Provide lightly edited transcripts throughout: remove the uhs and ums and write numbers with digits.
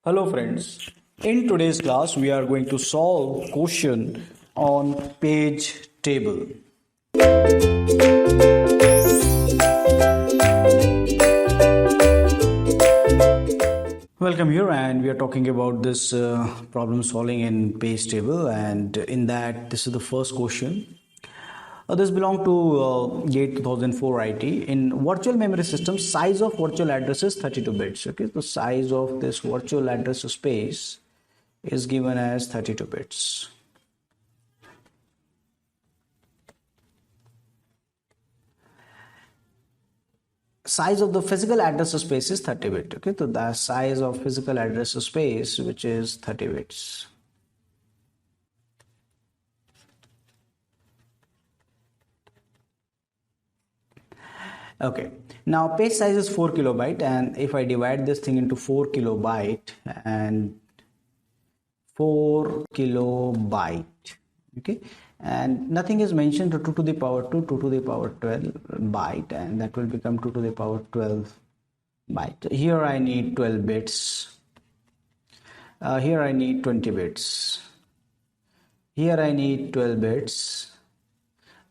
Hello friends. In today's class we are going to solve question on page table. Welcome here, and we are talking about this problem solving in page table, and in that this is the first question. This belong to GATE 2004 IT. In virtual memory system, size of virtual address is 32 bits. Okay, the size of this virtual address space is given as 32 bits. Size of the physical address space is 30 bit. Okay, so the size of physical address space, which is 30 bits. Okay, now page size is 4 kilobyte, and if I divide this thing into 4 kilobyte and 4 kilobyte, okay, and nothing is mentioned to 2 to the power 2, 2 to the power 12 byte, and that will become 2 to the power 12 byte. Here I need 12 bits, here I need 20 bits, here I need 12 bits,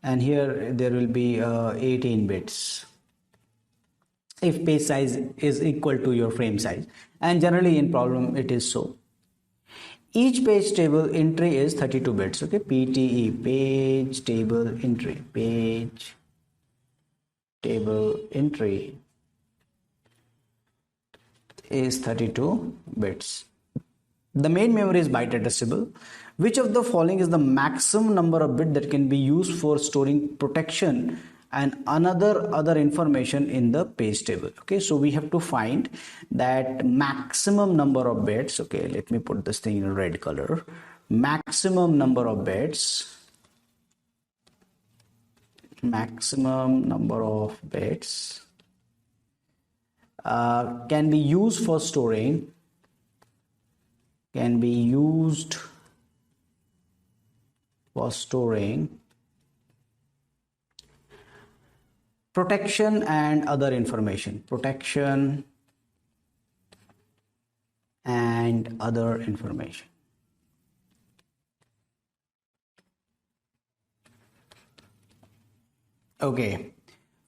and here there will be 18 bits if page size is equal to your frame size, and generally in problem it is so. Each page table entry is 32 bits. Okay, PTE, page table entry, page table entry is 32 bits. The main memory is byte addressable. Which of the following is the maximum number of bits that can be used for storing protection and other information in the page table? Okay, so we have to find that maximum number of bits. Okay, let me put this thing in red color. Maximum number of bits, maximum number of bits can be used for storing, can be used for storing protection and other information, protection and other information. Okay,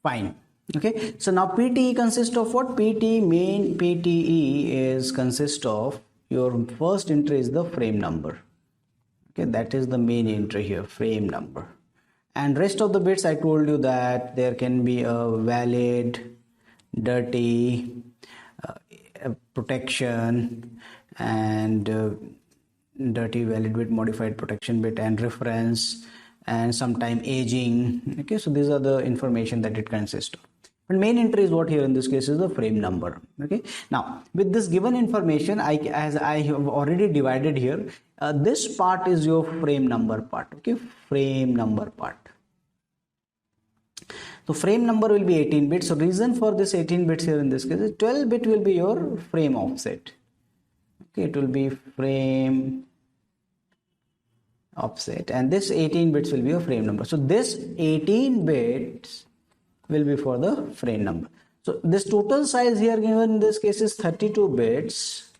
fine. Okay, so now PTE consists of what? Main PTE is consist of your first entry is the frame number. Okay, that is the main entry here, frame number. And rest of the bits I told you that there can be a valid, dirty, protection, and dirty, valid bit, modified protection bit, and reference, and sometime aging. Okay, so these are the information that it consists of. But main entry is what here in this case is the frame number. Okay, now with this given information, as I have already divided here, this part is your frame number part. Okay, frame number part. So frame number will be 18 bits. So reason for this 18 bits here in this case is 12 bit will be your frame offset. Okay, it will be frame offset, and this 18 bits will be a frame number. So this 18 bits will be for the frame number. So this total size here given in this case is 32 bits,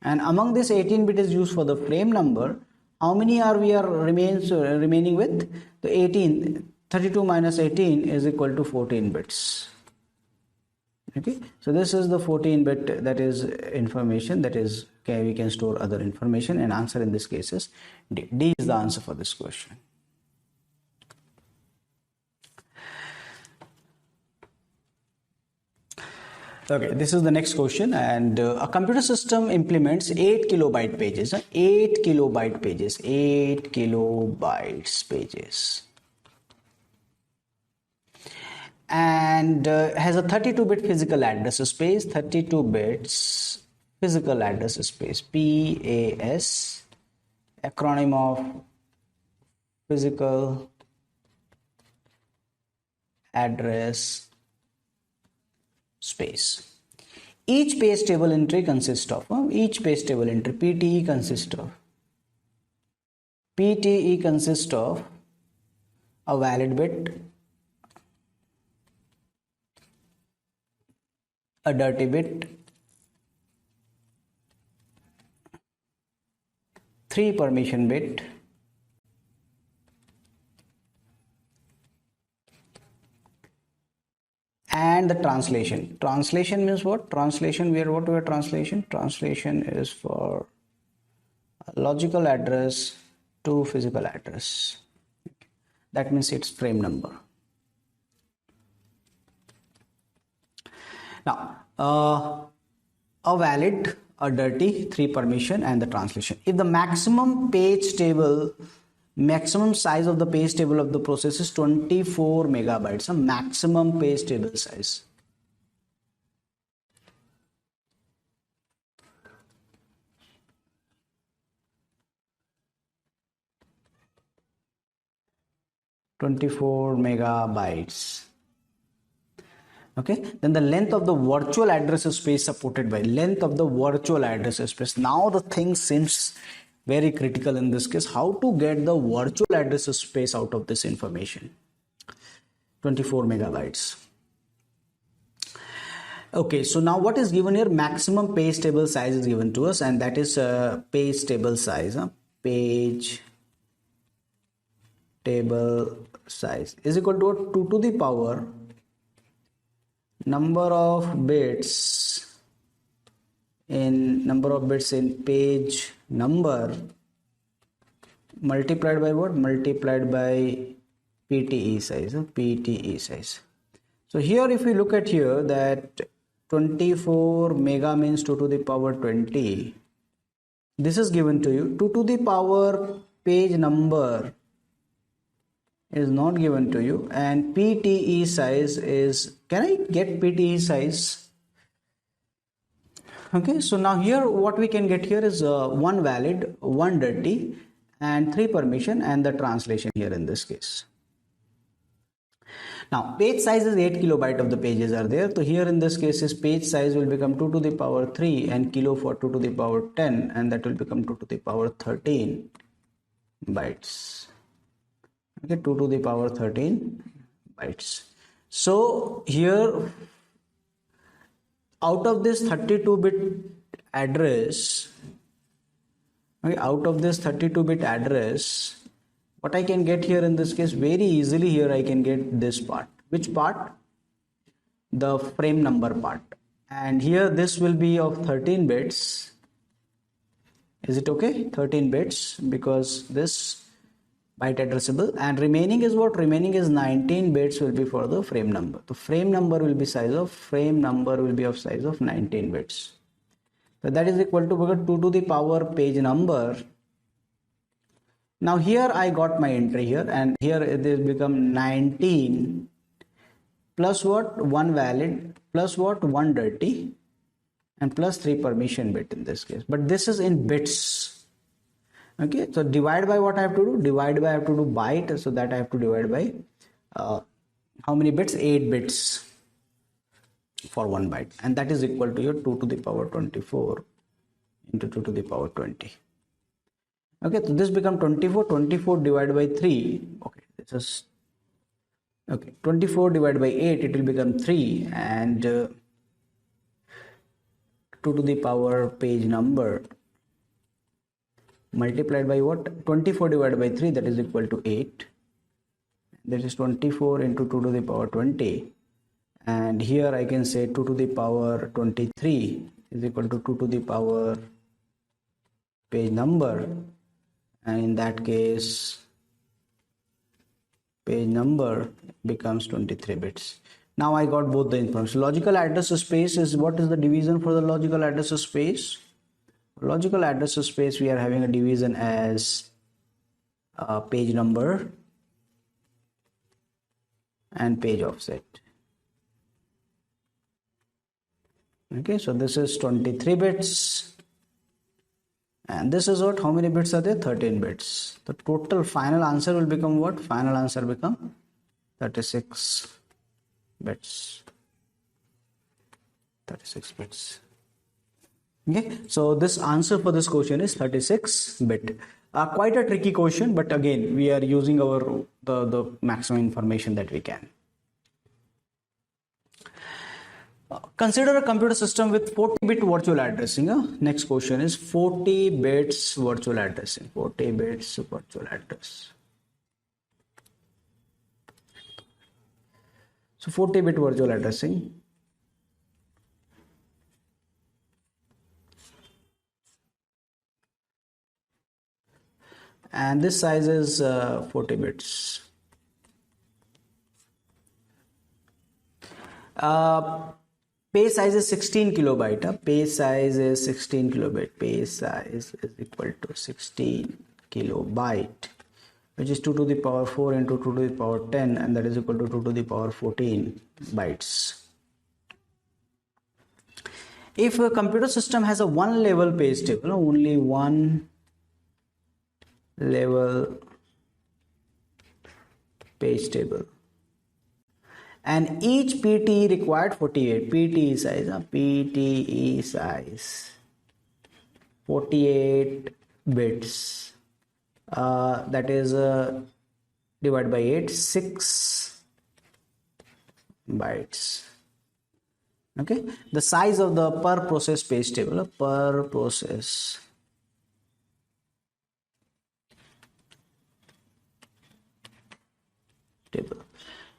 and among this 18 bit is used for the frame number. How many are remaining with? The 18. 32 minus 18 is equal to 14 bits. Okay, so this is the 14 bit, that is information, that is, okay, we can store other information, and answer in this case is D. D is the answer for this question. Okay, this is the next question, and a computer system implements 8 kilobyte pages, 8 kilobyte pages, 8 kilobytes pages, and has a 32-bit physical address space, 32 bits physical address space, PAS, acronym of physical address space. Each page table entry consists of, each page table entry, PTE consists of a valid bit, a dirty bit, 3 permission bit, and the translation. Translation means what? Translation, what we are translation? Translation is for logical address to physical address. That means it's frame number. Now, a valid, a dirty, 3 permission, and the translation. If the maximum size of the page table of the process is 24 megabytes, a maximum page table size. (24 megabytes). Okay, then the length of the virtual address space supported by length of the virtual address space. Now the thing seems very critical in this case. How to get the virtual address space out of this information? 24 megabytes. Okay, so now what is given here? Maximum page table size is given to us, and that is page table size. Page table size is equal to 2 to the power number of bits in page number multiplied by what? Multiplied by PTE size. PTE size. So here if we look at here that 24 mega means 2 to the power 20. This is given to you. 2 to the power page number is not given to you, and PTE size is, can I get PTE size? Okay, so now here what we can get here is 1 valid, 1 dirty, and 3 permission, and the translation here in this case. Now page size is 8 kilobyte of the pages are there, so here in this case is page size will become 2 to the power 3 and kilo for 2 to the power 10, and that will become 2 to the power 13 bytes. Okay, 2 to the power 13 bytes. So here out of this 32-bit address, okay, out of this 32-bit address, what I can get here in this case very easily, here I can get this part. Which part? The frame number part. And here this will be of 13 bits. Is it okay? 13 bits, because this byte addressable, and remaining is what? Remaining is 19 bits will be for the frame number. The frame number will be of size of 19 bits. So that is equal to 2 to the power page number. Now here I got my entry here, and here it will become 19 plus what? 1 valid plus what? 1 dirty, and plus 3 permission bit in this case. But this is in bits. Okay, so divide by what I have to do? I have to do byte, so that I have to divide by how many bits? 8 bits for 1 byte, and that is equal to your 2 to the power 24 into 2 to the power 20. Okay, so this become 24 divided by 3. Okay, this is okay, 24 divided by 8, it will become 3, and 2 to the power page number multiplied by what? 24 divided by 3, that is equal to 8. That is 24 into 2 to the power 20, and here I can say 2 to the power 23 is equal to 2 to the power page number, and in that case page number becomes 23 bits. Now I got both the information. Logical address space is, what is the division for the logical address space? Logical address space, we are having a division as page number and page offset. Okay, so this is 23 bits, and this is what? How many bits are there? 13 bits. The total final answer will become what? Final answer become 36 bits. 36 bits. Okay, so this answer for this question is 36 bit. Quite a tricky question, but again we are using our the maximum information that we can. Consider a computer system with 40-bit virtual addressing. Next question is 40 bits virtual addressing. 40 bits virtual address. So 40-bit virtual addressing. And this size is 40 bits. Page size is 16 kilobyte. Page size is 16 kilobyte. Page size is equal to 16 kilobyte, which is 2 to the power 4 into 2 to the power 10, and that is equal to 2 to the power 14 bytes. If a computer system has a one level page table, only one level page table, and each PTE required 48 PTE size, PTE size 48 bits, that is divided by 8, 6 bytes. Okay, the size of the per process page table, per process table.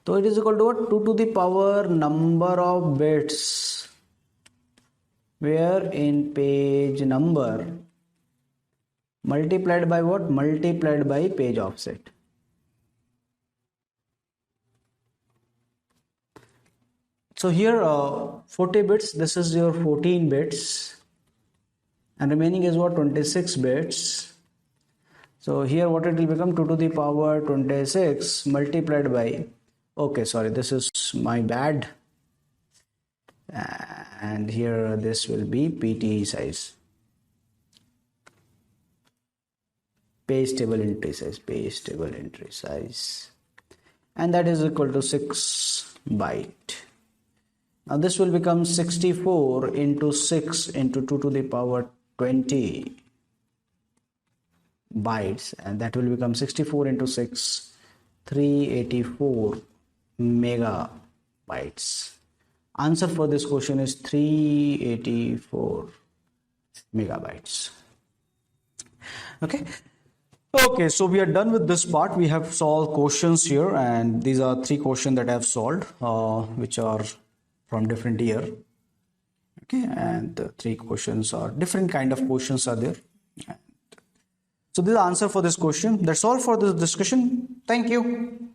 So it is equal to what? 2 to the power number of bits, where in page number multiplied by what? Multiplied by page offset. So here 40 bits, this is your 14 bits, and remaining is what? 26 bits. So here what it will become? 2 to the power 26 multiplied by, okay, sorry, this is my bad, and here this will be PTE size, page table entry size, page table entry size, and that is equal to 6 byte. Now this will become 64 into 6 into 2 to the power 20 bytes, and that will become 64 into 6, 384 megabytes. Answer for this question is 384 megabytes. Okay, so we are done with this part. We have solved questions here, and these are 3 questions that I have solved, which are from different year. Okay, and the 3 questions are different kind of questions are there. So this is the answer for this question. That's all for this discussion. Thank you.